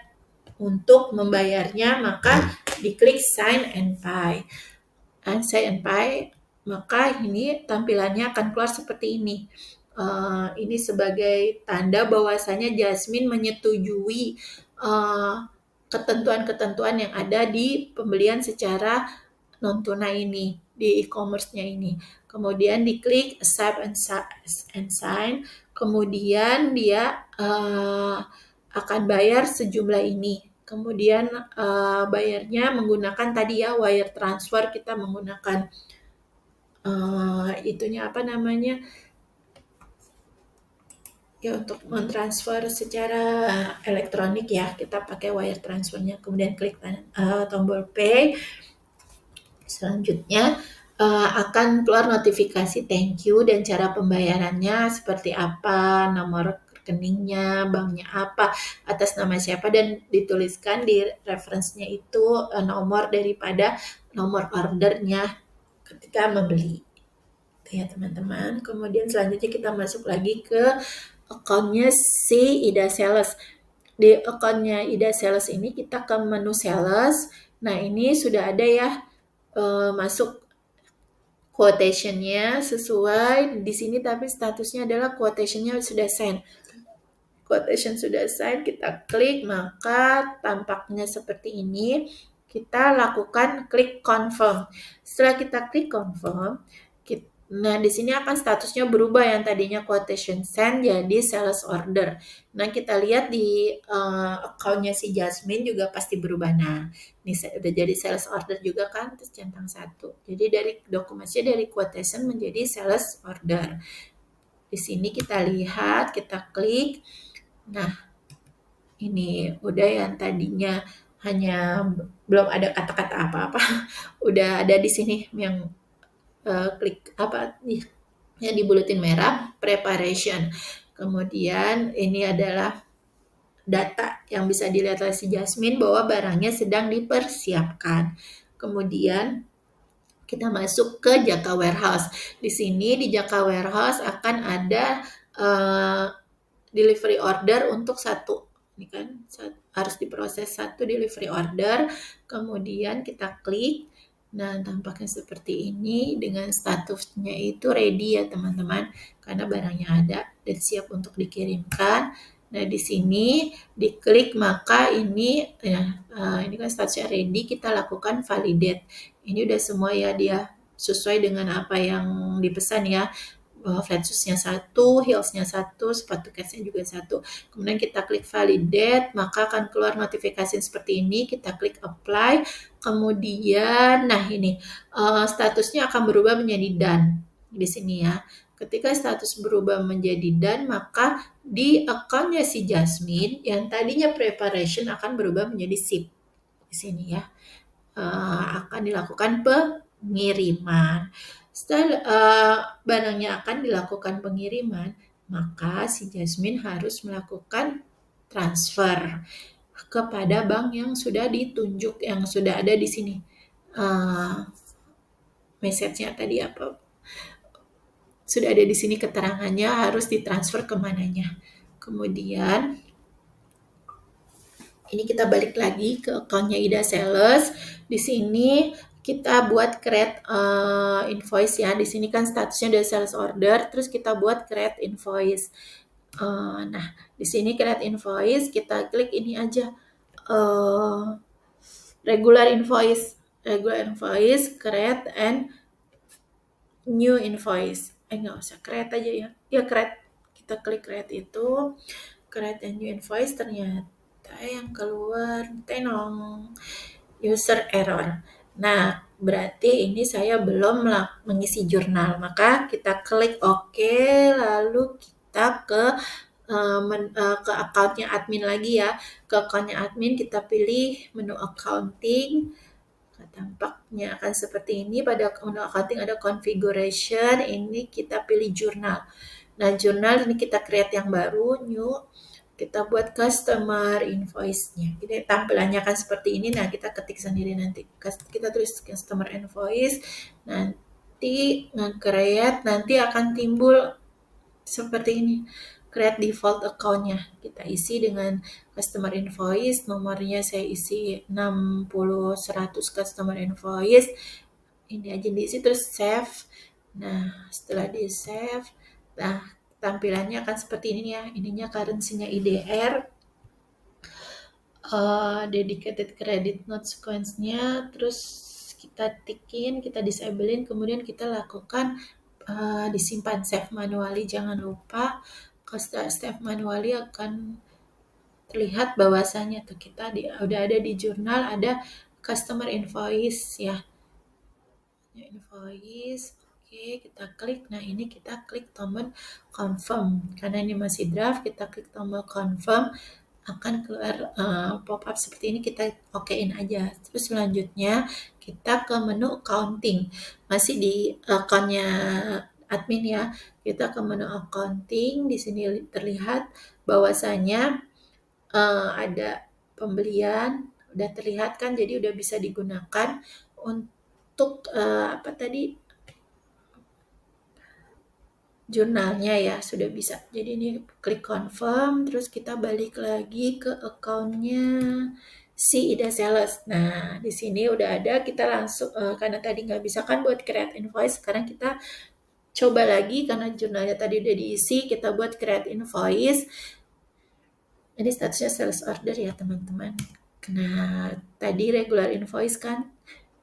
untuk membayarnya, maka diklik sign and pay. Sign and pay, maka ini tampilannya akan keluar seperti ini. Ini sebagai tanda bahwasanya Jasmine menyetujui ketentuan-ketentuan yang ada di pembelian secara non tunai ini, di e-commerce-nya ini. Kemudian diklik accept and sign, kemudian dia akan bayar sejumlah ini. Kemudian bayarnya menggunakan tadi ya wire transfer, kita menggunakan itunya apa namanya ya, untuk mentransfer secara elektronik ya, kita pakai wire transfernya. Kemudian klik tombol pay. Selanjutnya akan keluar notifikasi thank you dan cara pembayarannya seperti apa, nomor rekeningnya, banknya apa, atas nama siapa, dan dituliskan di reference-nya itu nomor daripada nomor ordernya ketika membeli. Itu ya teman-teman. Kemudian selanjutnya kita masuk lagi ke account-nya si Ida Sales. Di account-nya Ida Sales ini kita ke menu sales. Nah, ini sudah ada ya masuk quotation-nya sesuai di sini, tapi statusnya adalah quotation-nya sudah send. Quotation sudah sign, kita klik, maka tampaknya seperti ini. Kita lakukan klik confirm. Setelah kita klik confirm, nah di sini akan statusnya berubah, yang tadinya quotation send jadi sales order. Nah kita lihat di account-nya si Jasmine juga pasti berubah. Nah ini udah jadi sales order juga kan, terus centang 1. Jadi dari dokumennya dari quotation menjadi sales order. Di sini kita lihat, kita klik. Nah, ini udah yang tadinya hanya belum ada kata-kata apa-apa, udah ada di sini yang klik apa yang dibulutin merah, preparation. Kemudian ini adalah data yang bisa dilihat oleh si Jasmine bahwa barangnya sedang dipersiapkan. Kemudian kita masuk ke Jaka Warehouse. Di sini di Jaka Warehouse akan ada delivery order untuk satu. Ini kan harus diproses satu delivery order. Kemudian kita klik. Nah, tampaknya seperti ini dengan statusnya itu ready ya teman-teman, karena barangnya ada dan siap untuk dikirimkan. Nah, di sini diklik, maka ini ini kan statusnya ready, kita lakukan validate. Ini udah semua ya, dia sesuai dengan apa yang dipesan ya. Flat shoes-nya 1, heels-nya 1, sepatu kets-nya juga 1. Kemudian kita klik validate, maka akan keluar notifikasi seperti ini. Kita klik apply. Kemudian, nah ini statusnya akan berubah menjadi done di sini ya. Ketika status berubah menjadi done, maka di account-nya si Jasmine yang tadinya preparation akan berubah menjadi ship di sini ya. Akan dilakukan pengiriman. Setelah barangnya akan dilakukan pengiriman, maka si Jasmine harus melakukan transfer kepada bank yang sudah ditunjuk, yang sudah ada di sini. Message-nya tadi apa? Sudah ada di sini keterangannya, harus ditransfer kemananya. Kemudian ini kita balik lagi ke account-nya Ida Sales. Di sini kita buat create invoice ya. Di sini kan statusnya dari sales order, terus kita buat create invoice. Nah, di sini create invoice, kita klik ini aja. Regular invoice, create and new invoice. Nggak usah, create aja ya. Ya, create. Kita klik create itu, create and new invoice, ternyata yang keluar tenong user error. Nah, berarti ini saya belum mengisi jurnal, maka kita klik OK, lalu kita ke account-nya admin lagi ya. Ke account-nya admin kita pilih menu accounting. Tampaknya akan seperti ini. Pada menu accounting ada configuration, ini kita pilih jurnal. Nah, jurnal ini kita create yang baru, new. Kita buat customer invoice-nya. Jadi tampilannya akan seperti ini. Nah, kita ketik sendiri nanti. Kita tulis customer invoice. Nanti nge-create, nanti akan timbul seperti ini. create default account-nya. Kita isi dengan customer invoice, nomornya saya isi 60 100 customer invoice. Ini aja diisi terus save. Nah, setelah di save, nah tampilannya akan seperti ini ya. Ininya currency-nya IDR, dedicated credit note sequence-nya, terus kita tikin, kita disablein, kemudian kita lakukan disimpan save manually. Jangan lupa kalau save manually akan terlihat bahwasanya tuh kita udah ada di jurnal, ada customer invoice ya. Invoice, oke, kita klik. Nah, ini kita klik tombol confirm. Karena ini masih draft, kita klik tombol confirm, akan keluar pop-up seperti ini, kita okein aja. Terus selanjutnya kita ke menu accounting. Masih di akunnya admin ya. Kita ke menu accounting, di sini terlihat bahwasanya ada pembelian, udah terlihat kan, jadi udah bisa digunakan untuk apa tadi, jurnalnya ya, sudah bisa. Jadi ini klik confirm, terus kita balik lagi ke account-nya si Ida Sales. Nah, di sini udah ada, kita langsung karena tadi nggak bisa kan buat create invoice, sekarang kita coba lagi karena jurnalnya tadi udah diisi, kita buat create invoice. Ini statusnya sales order ya teman-teman. Nah, tadi regular invoice kan,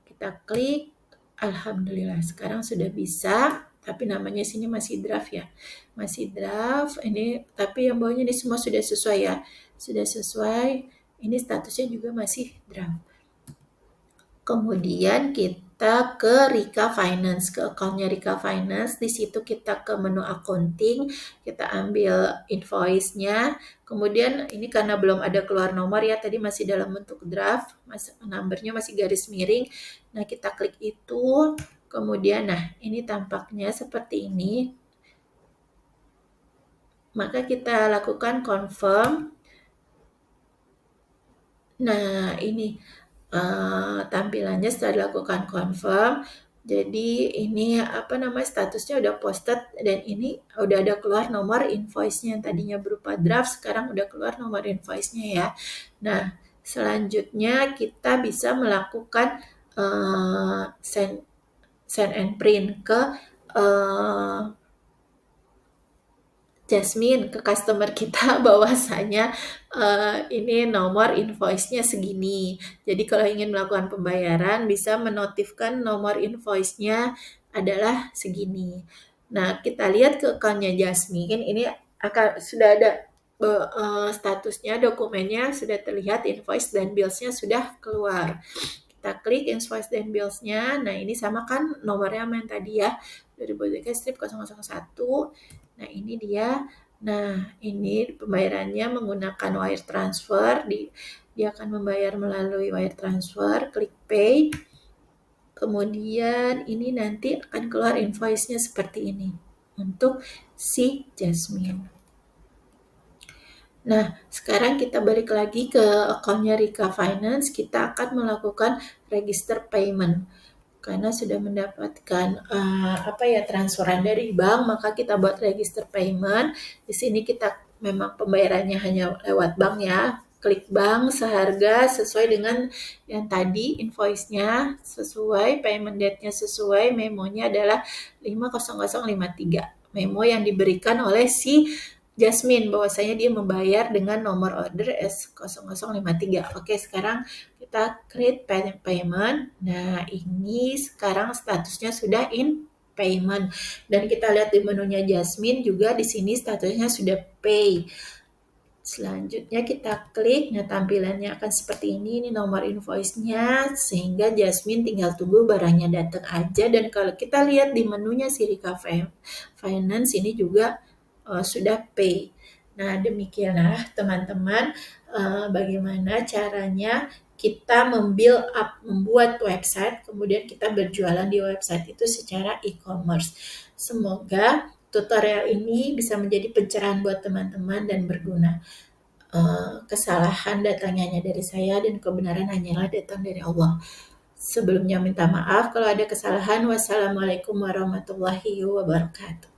kita klik, alhamdulillah sekarang sudah bisa, tapi namanya sini masih draft ya. Masih draft, ini tapi yang bawahnya ini semua sudah sesuai ya. Sudah sesuai, ini statusnya juga masih draft. Kemudian kita ke Rika Finance, ke account-nya Rika Finance. Di situ kita ke menu accounting, kita ambil invoice-nya. Kemudian ini karena belum ada keluar nomor ya, tadi masih dalam bentuk draft, numbernya masih garis miring. Nah, kita klik itu. Kemudian, nah ini tampaknya seperti ini. Maka kita lakukan confirm. Nah, ini tampilannya setelah dilakukan confirm. Jadi ini apa namanya, statusnya udah posted dan ini udah ada keluar nomor invoice-nya, yang tadinya berupa draft sekarang udah keluar nomor invoice-nya ya. Nah, selanjutnya kita bisa melakukan send and print ke Jasmine, ke customer kita, bahwasanya ini nomor invoice-nya segini. Jadi kalau ingin melakukan pembayaran bisa menotifkan nomor invoice-nya adalah segini. Nah, kita lihat ke account-nya Jasmine, ini akan sudah ada statusnya, dokumennya sudah terlihat, invoice dan bills-nya sudah keluar. Kita klik invoice dan bills-nya. Nah, ini sama kan nomornya yang tadi ya, dari Bodega Strip 001. Nah, ini dia. Nah, ini pembayarannya menggunakan wire transfer. Dia akan membayar melalui wire transfer. Klik pay. Kemudian ini nanti akan keluar invoice-nya seperti ini untuk si Jasmine. Nah, sekarang kita balik lagi ke account-nya Rika Finance. Kita akan melakukan register payment. Karena sudah mendapatkan transferan dari bank, maka kita buat register payment. Di sini kita memang pembayarannya hanya lewat bank ya. Klik bank seharga sesuai dengan yang tadi, invoice-nya sesuai, payment date-nya sesuai, memonya adalah 50053. Memo yang diberikan oleh si Jasmine bahwasanya dia membayar dengan nomor order S0053. Oke, sekarang kita create payment. Nah, ini sekarang statusnya sudah in payment. Dan kita lihat di menunya Jasmine juga di sini statusnya sudah pay. Selanjutnya kita klik, nah tampilannya akan seperti ini nomor invoice-nya, sehingga Jasmine tinggal tunggu barangnya datang aja. Dan kalau kita lihat di menunya si Rika Finance ini juga sudah pay. Nah, demikianlah teman-teman bagaimana caranya kita membuat website, kemudian kita berjualan di website itu secara e-commerce. Semoga tutorial ini bisa menjadi pencerahan buat teman-teman dan berguna. Kesalahan datangnya hanya dari saya dan kebenaran hanyalah datang dari Allah. Sebelumnya minta maaf kalau ada kesalahan. Wassalamualaikum warahmatullahi wabarakatuh.